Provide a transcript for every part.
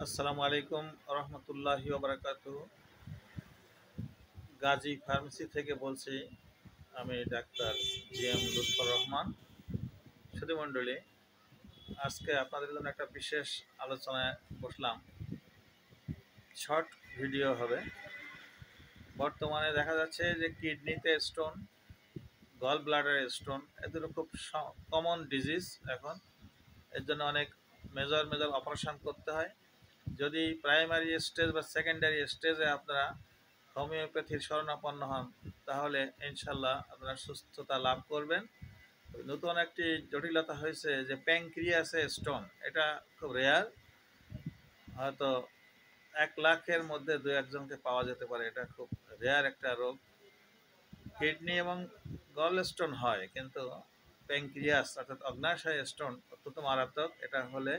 আসসালামু আলাইকুম রহমতুল্লাহি ওবরাকাতুহু। গাজী ফার্মেসি থেকে বলছি। আমি ডাক্তার জিএম লুৎফর রহমান। সুধীমণ্ডলী, আজকে আপনাদের জন্য একটা বিশেষ আলোচনায় বসলাম। শর্ট ভিডিও হবে। বর্তমানে দেখা যাচ্ছে যে কিডনিতে স্টোন, গল ব্লাডারে স্টোন, এদের খুব কমন ডিজিজ এখন। এর জন্য অনেক মেজর মেজর অপারেশন করতে হয়। যদি প্রাইমারি স্টেজ বা সেকেন্ডারি স্টেজে আপনারা হোমিওপ্যাথির শরণাপন্ন হন, তাহলে ইনশাল্লাহ আপনারা সুস্থতা লাভ করবেন। নতুন একটি জটিলতা হয়েছে যে প্যাঙ্ক্রিয়াসে স্টোন, এটা খুব রেয়ার। হয়তো 1 লাখের মধ্যে দু একজনকে পাওয়া যেতে পারে। এটা খুব রেয়ার একটা রোগ। কিডনি এবং গল স্টোন হয়, কিন্তু প্যাঙ্ক্রিয়াস অর্থাৎ অগ্নাশয় স্টোন অত্যন্ত মারাত্মক। এটা হলে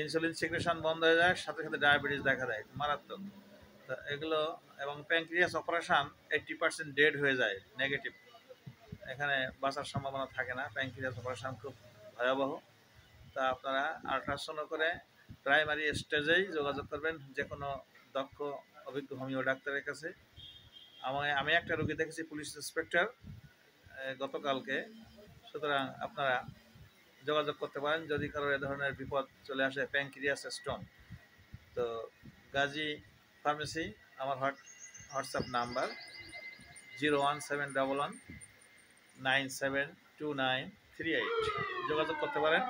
ইনসুলিন সিক্রেশন বন্ধ হয়ে যায়, সাথে সাথে ডায়াবেটিস দেখা দেয়, মারাত্মক। তো এগুলো এবং প্যাঙ্ক্রিয়াস অপারেশন 80% ডেড হয়ে যায়, নেগেটিভ। এখানে বাঁচার সম্ভাবনা থাকে না। প্যাঙ্ক্রিয়াস অপারেশন খুব ভয়াবহ। তা আপনারা আল্ট্রাসাউন্ড করে প্রাইমারি স্টেজেই যোগাযোগ করবেন যে কোনো দক্ষ অভিজ্ঞ হোমিও ডাক্তারের কাছে। আমি একটা রোগী দেখেছি, পুলিশ ইন্সপেক্টর, গতকালকে। সুতরাং আপনারা যোগাযোগ করতে পারেন যদি কারো এ ধরনের বিপদ চলে আসে, প্যাঙ্ক্রিয়াস স্টোন। তো গাজী ফার্মেসি, আমার হোয়াটসঅ্যাপ নাম্বার 01711972938। যোগাযোগ করতে পারেন,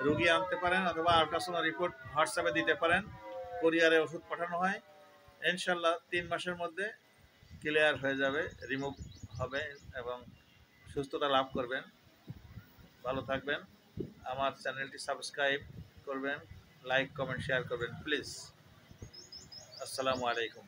রুগী আনতে পারেন, অথবা আল্ট্রাসাউন্ড রিপোর্ট হোয়াটসঅ্যাপে দিতে পারেন। কোরিয়ারে ওষুধ পাঠানো হয়। ইনশাল্লাহ 3 মাসের মধ্যে ক্লিয়ার হয়ে যাবে, রিমুভ হবে এবং সুস্থতা লাভ করবেন। ভালো থাকবেন। আমার চ্যানেলটি সাবস্ক্রাইব করবেন, লাইক কমেন্ট শেয়ার করবেন প্লিজ। আসসালামু আলাইকুম।